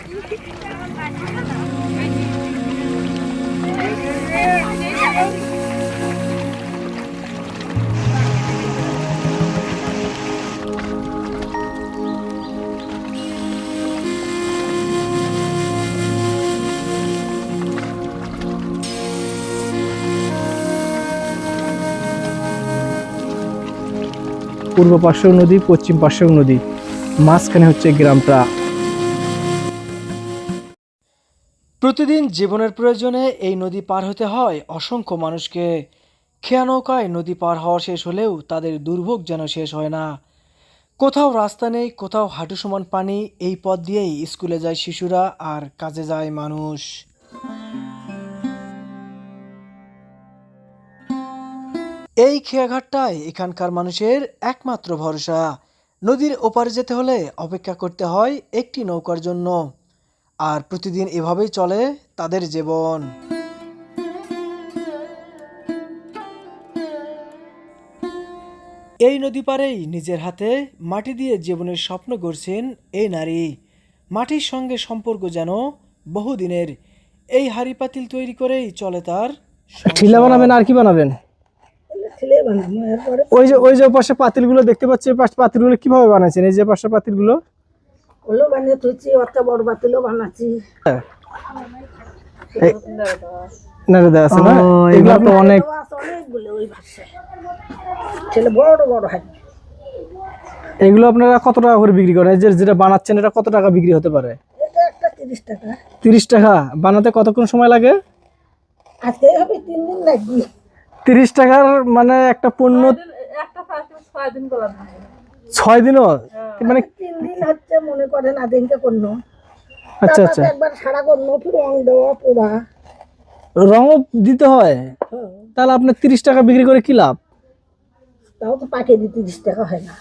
পূর্ব পাশেও নদী, পশ্চিম পাশেও নদী, মাঝখানে হচ্ছে গ্রামটা। প্রতিদিন জীবনের প্রয়োজনে এই নদী পার হতে হয় অসংখ্য মানুষকে। খেয়া নৌকায় নদী পার হওয়া শেষ হলেও তাদের দুর্ভোগ যেন শেষ হয় না। কোথাও রাস্তা নেই, কোথাও হাঁটু সমান পানি। এই পথ দিয়েই স্কুলে যায় শিশুরা আর কাজে যায় মানুষ। এই খেয়াঘাটটাই এখানকার মানুষের একমাত্র ভরসা। নদীর ওপারে যেতে হলে অপেক্ষা করতে হয় একটি নৌকার জন্য, আর প্রতিদিন এভাবেই চলে তাদের জীবন। এই নদী পারেই নিজের হাতে মাটি দিয়ে জীবনের স্বপ্ন গড়ছেন এই নারী। মাটির সঙ্গে সম্পর্ক যেন বহুদিনের। এই হাঁড়ি পাতিল তৈরি করেই চলে তার ঠিলা বানাবেন। আর কি বানাবেন? ওই যে পাশে পাতিলগুলো দেখতে পাচ্ছি, পাতিলগুলো কিভাবে বানাইছেন? এই যে পাশে পাতিলগুলো ওগুলো বানিয়ে তুইছি, অত বড় বাতিলও বানাচ্ছি। নাড়ে দেওয়া আছে না? এগুলো তো অনেক অনেকগুলো ওই ভাষায় ছেলে বড় বড় হয়। এগুলো আপনারা কত টাকা করে বিক্রি করেন? যেটা বানাচ্ছেন এটা কত টাকা বিক্রি হতে পারে? এটা একটা 30 টাকা। 30 টাকা। বানাতে কতক্ষণ সময় লাগে? আজকে হবে 3 দিন লাগবে। 30 টাকার মানে একটা পণ্য একটা পাঁচ 6 দিন বলা হয়। 6 দিনও মানে 3 দিন হচ্ছে মনে করেন আদিনকে করল। আচ্ছা আচ্ছা। একবার সারা করল, ফির রং দেওয়া পুরা রঙও দিতে হয়। তাহলে আপনার 30 টাকা বিক্রি করে কি লাভ? তাও তো পাঠিয়ে দিই 30 টাকা হয় না।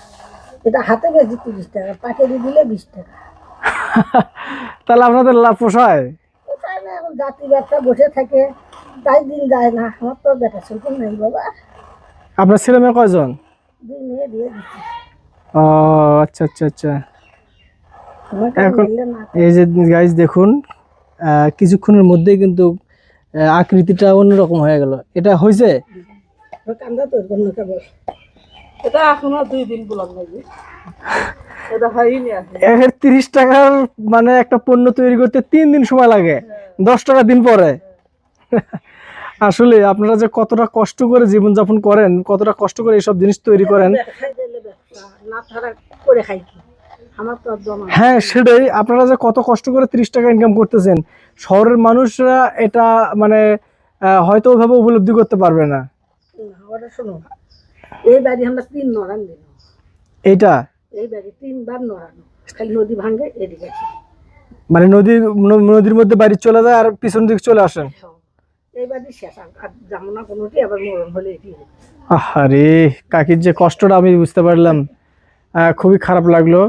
এটা হাতে বেশি 30 টাকা, পাঠিয়ে দিলে 20 টাকা। তাহলে আপনাদের লাভ পোষায়? কোথায় না, এখন জাতি ব্যবসা বসে থাকে তাই দিন যায় না। আমার তো বেটা ছেলে নেই বাবা। আপনার ছেলে মেয়ে কয়জন? 2 মেয়ে বিয়ে দিচ্ছি। ও আচ্ছা আচ্ছা আচ্ছা। আমাকে এখন বললে না। এই যে গাইস দেখুন, কিছুক্ষণের মধ্যেই কিন্তু আকৃতিটা অন্যরকম হয়ে গেল। এটা হয়েছে? কান্দা তোর জন্য কেবল এটা এখনো 2 দিন বললাম নাকি, এটা হয়নি আছে। 30 টাকার মানে একটা পণ্য তৈরি করতে 3 দিন সময় লাগে, 10 টাকা দিন পরে। আসলে আপনারা যে কতটা কষ্ট করে জীবনযাপন করেন, কতটা কষ্ট করে এইসব জিনিস তৈরি করেন। না ছাড়া করে খাই কি, আমার তো জমা। হ্যাঁ সেটাই, আপনারা যে কত কষ্ট করে 30 টাকা ইনকাম করতেছেন, শহরের মানুষরা এটা মানে হয়তো ওইভাবে উপলব্ধি করতে পারবে না। ওটা শোনো, এই বাড়ি আমরা 3 নরান দিন। এইটা এই বাড়ি 3 বার নরানো, খালি নদী ভাঙে এদিকে। মানে নদীর মধ্যে বাড়ি চলে যায় আর পিছন দিকে চলে আসেন। এই বাড়ি শেষ, আর যাবো না কোনোটি, আবার মরণ হলে এটি। আরে কাকির যে কষ্টটা আমি বুঝতে পারলাম, খুবই খারাপ লাগলো।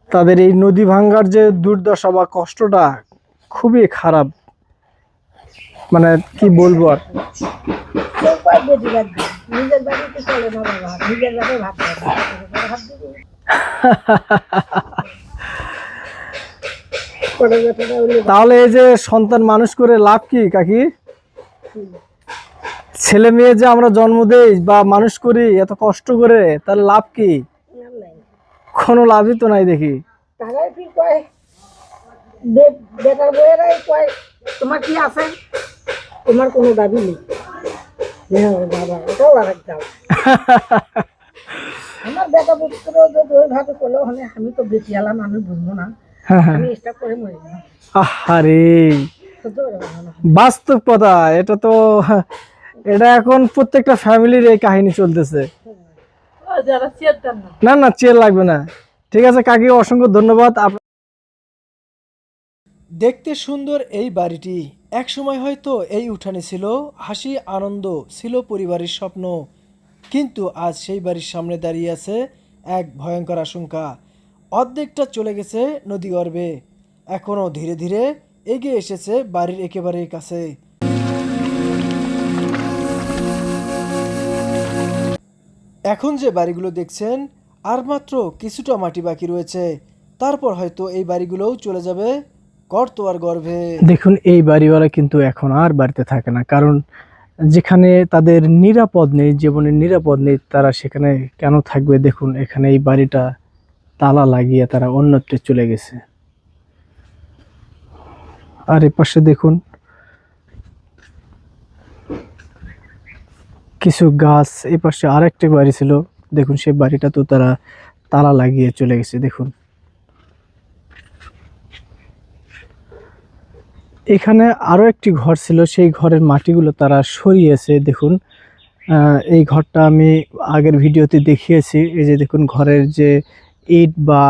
তাদের এই নদী ভাঙ্গার যে দুর্দশা বা কষ্টটা খুবই খারাপ, মানে কি বলবো আর। নিজের বাড়িতে চলে না বাবা, নিজের বাড়ি ভাত দিবি। তাহলে এই যে সন্তান মানুষ করে লাভ কি কাকি? ছেলে মেয়ে যে আমরা জন্ম দেই বা মানুষ করি এত কষ্ট করে, তার লাভ কি? কোনো লাভই তো নাই দেখি। তারাই কি কয়, বেটার বইয়েরাই কয় তোমার কি আছে, তোমার কোনো দাবি নেই। বাবা এটাও আর এক দাও। আমার বেটা পুত্র যদি ওইভাবে করলেও হলে, আমি তো বেঁচে এলাম, আমি বুঝবো না, আমি স্টাফ করে মরে গেলাম। আরে বাস্তব কথা এটা তো, এটা এখন প্রত্যেকটা ফ্যামিলির এই কাহিনী চলতেছে। না না চেয়ার লাগবে না, ঠিক আছে কাকি, অসংখ্য ধন্যবাদ। দেখতে সুন্দর এই বাড়িটি, একসময় হয়তো এই উঠানে ছিল হাসি আনন্দ, ছিল পরিবারের স্বপ্ন। কিন্তু আজ সেই বাড়ির সামনে দাঁড়িয়ে আছে এক ভয়ঙ্কর আশঙ্কা। অর্ধেকটা চলে গেছে নদীগর্ভে, এখনো ধীরে ধীরে এগিয়ে এসেছে বাড়ির একেবারে কাছে। এখন যে বাড়িগুলো দেখছেন, আর মাত্র কিছুটা মাটি বাকি রয়েছে। তারপর হয়তো এই বাড়িগুলোও চলে যাবে করতোয়ার গর্ভে। দেখুন এই বাড়িওয়ালা কিন্তু এখন আর বাড়িতে থাকে না, কারণ যেখানে তাদের নিরাপদ নেই, জীবনের নিরাপদ নেই, তারা সেখানে কেন থাকবে? দেখুন এখানে এই বাড়িটা তালা লাগিয়ে তারা অন্যত্র চলে গেছে। আর এ পাশে দেখুন কিছু গাছ, এই পাশে আরেকটি বাড়ি ছিল, দেখুন সেই বাড়িটা তো তারা তালা লাগিয়ে চলে গেছে। দেখুন এখানে আরো একটি ঘর ছিল, সেই ঘরের মাটিগুলো তারা সরিয়েছে। দেখুন এই ঘরটা আমি আগের ভিডিওতে দেখিয়েছি। এই যে দেখুন ঘরের যে ইট বা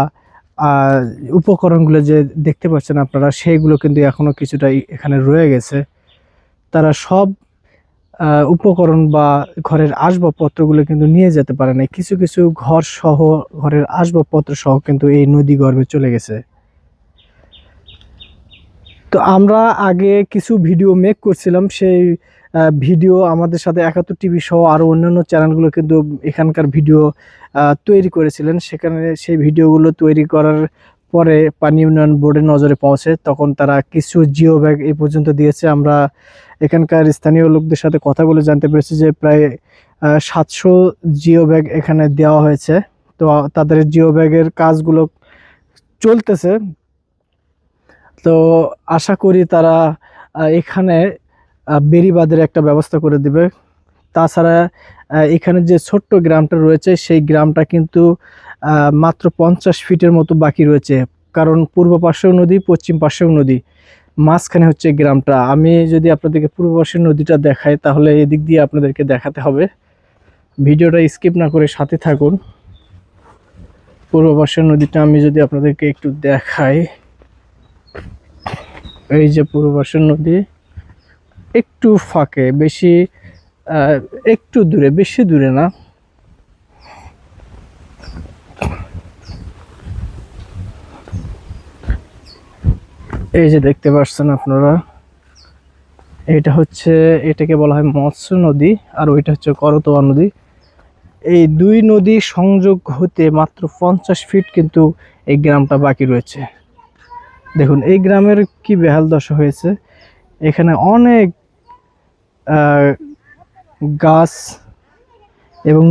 উপকরণগুলো যে দেখতে পাচ্ছেন আপনারা, সেইগুলো কিন্তু এখনো কিছুটা এখানে রয়ে গেছে। তারা সব উপকরণ বা ঘরের আসবাবপত্রগুলো কিন্তু নিয়ে যেতে পারে না। কিছু কিছু ঘর সহ, ঘরের আসবাবপত্র সহ কিন্তু এই নদী গর্ভে চলে গেছে। তো আমরা আগে কিছু ভিডিও মেক করছিলাম, সেই ভিডিও আমাদের সাথে 71 টিভি সহ আরও অন্যান্য চ্যানেলগুলো কিন্তু এখানকার ভিডিও তৈরি করেছিলেন। সেখানে সেই ভিডিওগুলো তৈরি করার পরে পানি উন্নয়ন বোর্ডের নজরে পৌঁছে, তখন তারা কিছু জিও ব্যাগ এই পর্যন্ত দিয়েছে। আমরা এখানকার স্থানীয় লোকদের সাথে কথা বলে জানতে পেরেছি যে প্রায় 700 জিও ব্যাগ এখানে দেওয়া হয়েছে। তো তাদের জিও ব্যাগের কাজগুলো চলতেছে। তো আশা করি তারা এখানে বেড়িবাঁধের একটা ব্যবস্থা করে দিবে। তাছাড়া এখানে যে ছোট্ট গ্রামটা রয়েছে, সেই গ্রামটা কিন্তু মাত্র 50 ফিটের মতো বাকি রয়েছে, কারণ পূর্ব পাশেও নদী, পশ্চিম পাশেও নদী, মাঝখানে হচ্ছে গ্রামটা। আমি যদি আপনাদেরকে পূর্ব পাশের নদীটা দেখাই, তাহলে এদিক দিয়ে আপনাদেরকে দেখাতে হবে। ভিডিওটা স্কিপ না করে সাথে থাকুন। পূর্ব পাশের নদীটা আমি যদি আপনাদেরকে একটু দেখাই, এই যে পূর্ব পাশের নদী, একটু ফাঁকে, বেশি একটু দূরে, বেশি দূরে না। এই যে দেখতে পাচ্ছেন আপনারা, এটা হচ্ছে, এটাকে বলা হয় মৎস্য নদী, আর ওইটা হচ্ছে করতোয়া নদী। এই দুই নদী সংযোগ হতে মাত্র 50 ফিট কিন্তু এই গ্রামটা বাকি রয়েছে। দেখুন এই গ্রামের কি বেহাল দশা হয়েছে। এখানে অনেক গাছ এবং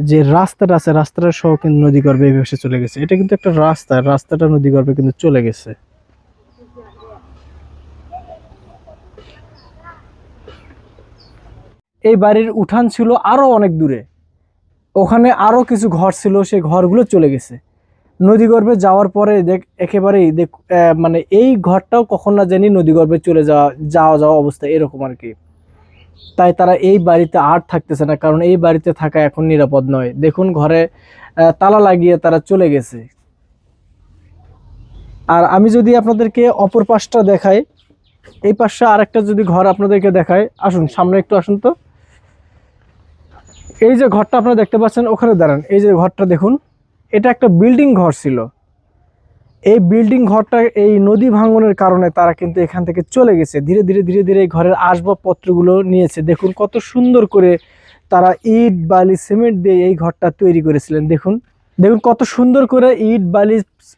যে রাস্তাটা আছে, রাস্তাটা সহ কিন্তু নদী গর্ভে ভেসে চলে গেছে। এটা কিন্তু একটা রাস্তা, রাস্তাটা নদী গর্ভে কিন্তু চলে গেছে। এই বাড়ির উঠান ছিল আরো অনেক দূরে, ওখানে আরো কিছু ঘর ছিল, সেই ঘরগুলো চলে গেছে নদীগর্ভে যাওয়ার পরে। একেবারেই মানে এই ঘরটাও কখন না জানি নদীগর্ভে চলে যাওয়া অবস্থা এরকম আর কি। তাই তারা এই বাড়িতে আর থাকতেছে না, কারণ এই বাড়িতে থাকা এখন নিরাপদ নয়। দেখুন ঘরে তালা লাগিয়ে তারা চলে গেছে। আর আমি যদি আপনাদেরকে অপর পাশটা দেখাই, এই পাশে আরেকটা যদি ঘর আপনাদেরকে দেখাই, আসুন সামনে একটু আসুন তো। এই যে ঘরটা আপনারা দেখতে পাচ্ছেন, ওখানে দাঁড়ান, এই যে ঘরটা দেখুন, এটা একটা বিল্ডিং ঘর ছিল। এই বিল্ডিং ঘরটা এই নদী ভাঙনের কারণে তারা কিন্তু এখান থেকে চলে গেছে। ধীরে ধীরে ধীরে ধীরে এই ঘরের আসবাবপত্রগুলো নিয়েছে। দেখুন কত সুন্দর করে তারা ইট বালি সিমেন্ট দিয়ে এই ঘরটা তৈরি করেছিলেন। দেখুন দেখুন কত সুন্দর করে ইট বালি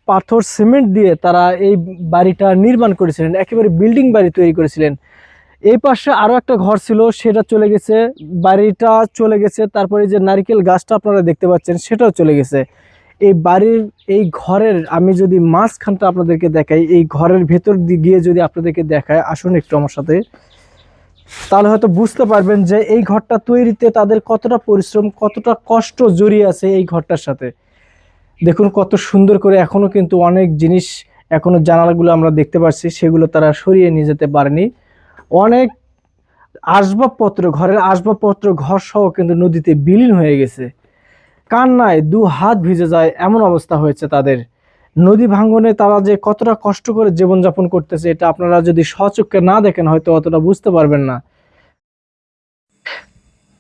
পাথর সিমেন্ট দিয়ে তারা এই বাড়িটা নির্মাণ করেছিলেন, একেবারে বিল্ডিং বাড়ি তৈরি করেছিলেন। এই পাশে আরো একটা ঘর ছিল, সেটা চলে গেছে, বাড়িটা চলে গেছে। তারপরে যে নারকেল গাছটা আপনারা দেখতে পাচ্ছেন, সেটাও চলে গেছে। এই বাড়ির এই ঘরের আমি যদি মাঝখানটা আপনাদেরকে দেখাই, এই ঘরের ভেতর গিয়ে যদি আপনাদেরকে দেখায়, আসুন একটু আমার সাথে, তাহলে হয়তো বুঝতে পারবেন যে এই ঘরটা তৈরিতে তাদের কতটা পরিশ্রম, কতটা কষ্ট জড়িয়ে আছে এই ঘরটার সাথে। দেখুন কত সুন্দর করে, এখনো কিন্তু অনেক জিনিস, এখনো জানালাগুলো আমরা দেখতে পাচ্ছি, সেগুলো তারা সরিয়ে নিয়ে যেতে পারেনি। অনেক আসবাবপত্র, ঘরের আসবাবপত্র ঘর সহ কিন্তু নদীতে বিলীন হয়ে গেছে। কান্নায় দু হাত ভিজে যায় এমন অবস্থা হয়েছে তাদের। নদী ভাঙ্গনে তারা যে কতটা কষ্ট করে জীবনযাপন করতেছে, এটা আপনারা যদি স্বচক্ষে না দেখেন হয়তো অতটা বুঝতে পারবেন না।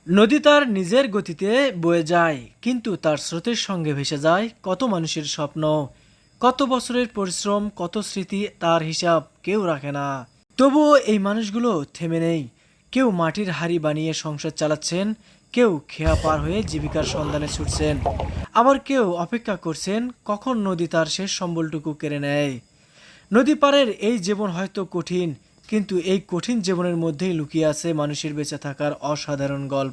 নদী তার নিজের গতিতে বয়ে যায়, কিন্তু তার স্রোতের সঙ্গে ভেসে যায় কত মানুষের স্বপ্ন, কত বছরের পরিশ্রম, কত স্মৃতি, তার হিসাব কেউ রাখে না। তবুও এই মানুষগুলো থেমে নেই। কেউ মাটির হাড়ি বানিয়ে সংসার চালাচ্ছেন, কেউ খেয়া পার হয়ে জীবিকার সন্ধানে ছুটছেন, আবার কেউ অপেক্ষা করছেন কখন নদী তার শেষ সম্বলটুকু কেড়ে নেয়। নদী পারের এই জীবন হয়তো কঠিন, কিন্তু এই কঠিন জীবনের মধ্যেই লুকিয়ে আছে মানুষের বেঁচে থাকার অসাধারণ গল্প।